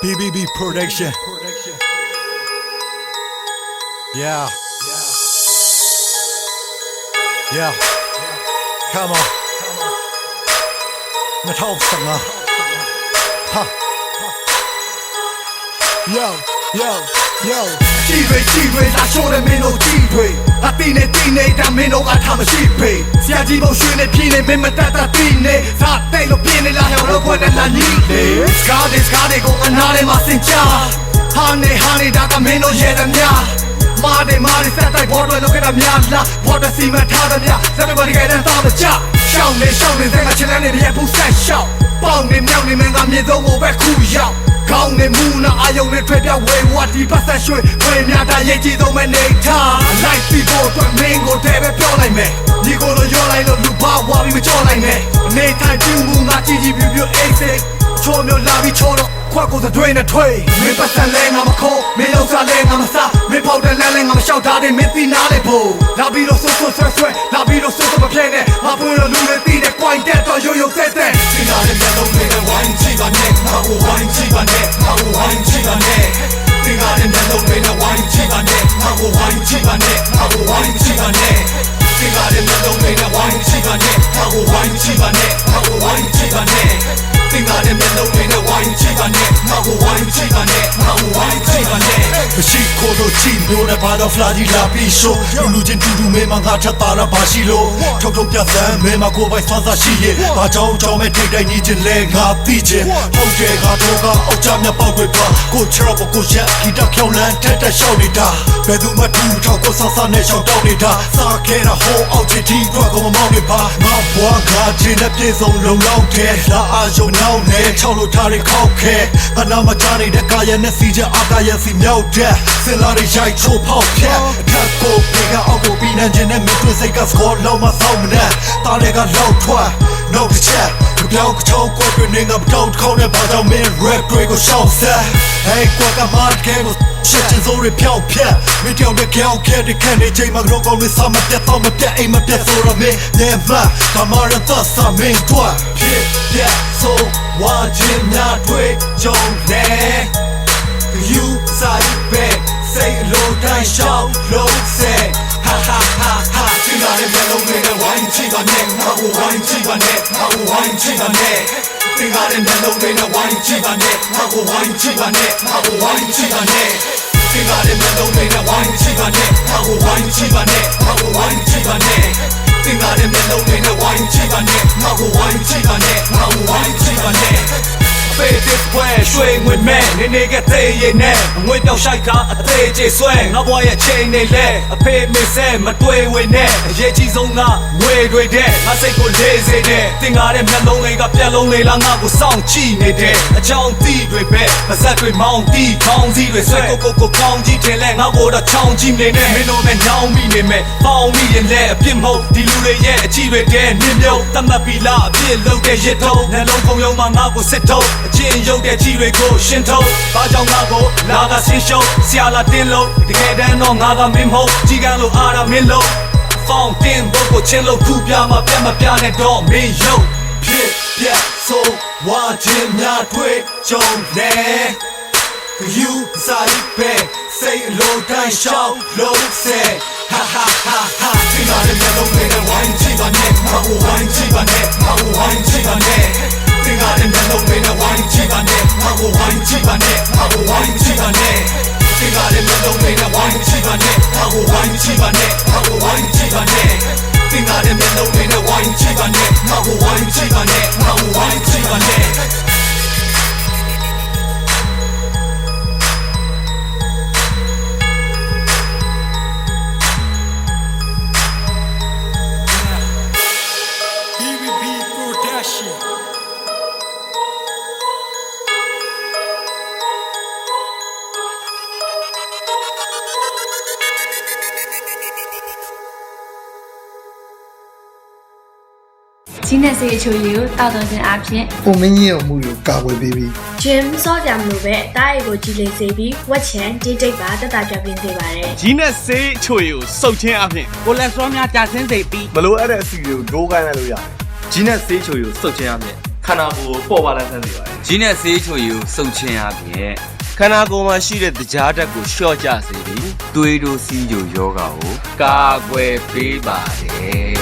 BBB Production. Yeah. Yeah. Come on. Nó thâu sẵn à. Ha. Yo. Chi về là show để mình nấu chi thuê. À tin này đã mình nấu à tham chi về. Xia chi bầu xuyên này phi này mình ta tin này. Sa tay lo phi này là heo lo quên là nhị này. Ska để cũng anh này mà xin cha. Ha này đã cả mình nấu ye đam ya. Ma để sa tay bỏ đuôi lo cái đam ya là. Bỏ đuôi xi mà tha đam ya. Sa tay bỏ đi cái đam ta mà cha. Show này sẽ ngã trên này để em boost set show. Bao này mèo này mình làm gì đâu ngồi về khu yao. Gong ne muna ayong ne trade away what the basta shwe we nya ta ye ji dong me ne tha like people to main go de be pyo lai me ni ko lo yo lai lo lu ba wa bi me chaw lai ne ne thai ju mu nga ji ji pyu ace chaw myo la bi chaw doခွက်ကိုသတွေးနဲ့ထွေးမင်းပတ်စံလဲငါမခိုးမင်းလောက်စားလဲငါမစားမင်းပေါက်တဲ့လမ်းလဲငါမလျှောက်တာတဲ့မင်းသိနာလေဖို့လာပြီးတော့ဆွဲလာပြီးတော့မပြဲနဲ့ငါပွင့်တော့လူတွေသိတဲ့ quiet တက်တော့ရိုးတဲ့ဒီနာတဲ့မျက်လုံးတွေနဲ့ဝိုင်းချီပါနဲ့ငါ့ကိုဝိုင်းချီပါနဲ့ငါ့ကိုဝိုင်းချီပါနဲ့ဒီနာတဲ့မျက်လုံးတွေနဲ့ဝိုင်းချီပါနဲ့ငါ့ကိုဝိုင်းချီပါနဲ့ငါ့ကိုဝိုင်းချီပါနဲ့ဒီနာတဲ့မျက်လုံးတွေနဲ့ဝိုင်းချီပါနဲ့ငါ့ကိုဝိုင်းချီပါနဲ့ငါ့ကိုဝိုင်းချီပါနဲ့သင်္ကားတဲ့မျက်လုံးတွေနဲ့ဝိုင်းချီပါနဲ့ငါ့ကိုဝိုင်းချီပါနဲ့ငါ့ကိုဝိုင်းချီပါနဲ့မရှိခိုးလို့ချီလို့နဲ့ဘာတော့ဖလာဒီလာပြီးရှိုးလူချင်းတူမင်းမငါထပ်တာတော့ဘာရှိလို့ထုတ်ပြစမ်းမင်းမကိုပိုင်ဆွမ်းစားရှိရဲ့ဘာကြောင့်မဲ့ထိတ်တိုင်းညီချင်းလဲငါသိချင်ဟုတ်တယ်ကတော့အောက်ကြမြပေါက်တွေပါကိုချရောကိုရက်ဂီတခေါင်းလန်းတက်ရှောက်နေတာဘယ်သူမှတူထောက်ကိုဆဆနဲ့ရှောက်တော့နေတာစားခဲတာဟိုအောက်ချီတီကွက်ကိုမမောင်းနေပါငါဘွားကချင်းနဲ့ပြေဆုံးလုံလောက်တယ်လာအာယုံနောက်နဲ့ချောက်လို့ထားရခောက်ခဲအနာမချနေတဲ့ကာယနဲ့စီချအာကာယစီမြောက်တဲ့စင်လာတွေရိုက်ချိုးဖောက်ဖြက်ထပ်ကိုပြေကအောက်ကိုပြီးနိုင်ခြင်းနဲ့မင်းတို့စိတ်ကစကောလောက်မဆောင်မနဲ့တားတွေကလောက်ထွက်နောက်တစ်ချက်ပြောင်းချောကွက်တွေနေငါတောက်ခေါင်းနဲ့ဘာကြောင့်မင်း red တွေကိုရှောက်ဆက် hey ကွက်ကမားကဲကိုရှစ်ချင်းစိုးရဖြောက်ဖြက်မင်းတောင်တဲ့ကြောက်ခဲတဲ့ခံနေချိန်မှာတော့ကောင်းနေစမပြတ်တော့မပြတ်အိမ်မပြတ်ဆိုတော့မင်း never ကမာရသစမင်းတို့ဖြစ်ပြတ်ဆိုဝါချင်းများတွေ့ကြုံနေyou side back say low down shout low say ha ha ha ha ဒီနာရဲ့မျက်လုံးတွေနဲ့ဝိုင်းချီပါနဲ့ငါ့ကိုဝိုင်းချီပါနဲ့ငါ့ကိုဝိုင်းချီပါနဲ့ဒီနာရဲ့မျက်လုံးတွေနဲ့ဝိုင်းချီပါနဲ့ငါ့ကိုဝိုင်းချီပါနဲ့ငါ့ကိုဝိုင်းချီပါနဲ့ဒီနာရဲ့မျက်လုံးတွေနဲ့ဝိုင်းချီပါနဲ့ငါ့ကိုဝိုင်းချီပါနဲ့ငါ့ကိုဝိုင်းချီပါနဲ့ဒီနာရဲ့မျက်လုံးတွေနဲ့ဝိုင်းချီပါနဲ့ငါ့ကိုဝိုင်းချီပါနဲ့ငါ့ကိုဝိုင်းချီပါနဲ့This way ရွှေငွေမဲ့နေကသေးရင်နဲ့ငွေတောက်ဆိုင်ကအသေးချေဆွဲငါဘွားရဲ့ချိန်နေလဲအဖေမေဆဲမတွေ့ဝင်နဲ့အရေးကြီးဆုံးကငွေတွေတဲ့ငါစိတ်ကိုလေးစေတဲ့တင်ကားတဲ့မျက်လုံးတွေကပြက်လုံးလေးလားငါကိုစောင့်ကြည့်နေတဲ့အကြောင်းတီးတွေပဲပါဇက်တွေမောင်းတီးခေါင်းစီးတွေဆွဲကိုကောင်းကြည့်တယ်လဲငါကိုတော့ချောင်းကြည့်နေနဲ့မင်းတို့နဲ့ညောင်းမိနေမဲ့ပေါင်းမိရင်လဲအပြစ်မဟုတ်ဒီလူတွေရဲ့အကြည့်တွေတဲ့နင်းမြုပ်တတ်မှတ်ပြီလားအပြစ်လုပ်တဲ့ရစ်ထုံးနှလုံးခုံရုံမှာငါကိုစစ်ထုံးအချင်းရုပ်တဲ့ကြီးတွေကိုရှင်းထုတ်ဘာကြောင့်ငါကိုလာကဆင်းရှုံးဆရာလာတင်းလို့တကယ်တမ်းတော့ငါကမင်းမဟုတ်ကြီးကန်းလို့အားရမင်းလို့ဖောင်းတင်းဘုတ်ကိုချင်းလို့ထူပြမှာပြတ်မပြနဲ့တော့မင်းရုပ်ဖြစ်ပြတ်ဆိုဝါချင်းများတွေ့ကြုံနေ you side back say low down shout low say ha ha ha ha ဒီနာရဲ့မျက်လုံးတွေနဲ့ဝိုင်းချီပါနဲ့ငါ့ကိုဝိုင်းချီပါနဲ့ငါ့ကိုဝိုင်းချီပါနဲ့သင်္ကားတဲ့မျက်လုံးတွေနဲ့ဝိုင်းချီပါနဲ့ငါ့ကိုဝိုင်းချီပါနဲ့ငါ့ကိုဝိုင်းချီပါနဲ့သင်္ကားတဲ့မျက်လုံးတွေနဲ့ဝိုင်းချီပါနဲ့ငါ့ကိုဝိုင်းချီပါနဲ့ငါ့ကိုဝိုင်းချီပါနဲ့သင်္ကားတဲ့မျက်လုံးတွေနဲ့ဝိုင်းချီပါနဲ့ငါ့ကိုဝိုင်းချီပါနဲ့ငါ့ကိုဝိုင်းချီပါနဲ့ BBB Production Chính là sự chủ yếu tạo thành áp chuyện. ကိုမင်းကြီးရဲ့မှုကိုကာကွယ်ပေးပြီး Jim စောကြမလို့ပဲအသားအကိုကြည့်လေးစေပြီးဝက်ချန်တိတ်တိတ်ပါတတကြပြင်းစေပါတယ် ဂျီနက်ဆေးအချိုကိုစုပ်ချင်းအပြင် ကိုလက်စထရောများကြာဆင်းစေပြီး မလိုအပ်တဲ့အစီတွေကိုဒိုးကိုင်းလိုက်လို့ရတယ်ဂျီနက်ဆေးချိုကိုစုပ်ချင်းရမယ် ခန္ဓာကိုယ်ပေါ်ပါလာဆန်းစေပါတယ် ဂျင်းနဲ့ဆေးချိုရည်ကိုစုပ်ချင်းအပြင် ခန္ဓာကိုယ်မှာရှိတဲ့တရားဓာတ်ကိုလျှော့ကျစေပြီး သွေးတို့စီးချိုယောဂါကိုကာကွယ်ပေးပါတယ်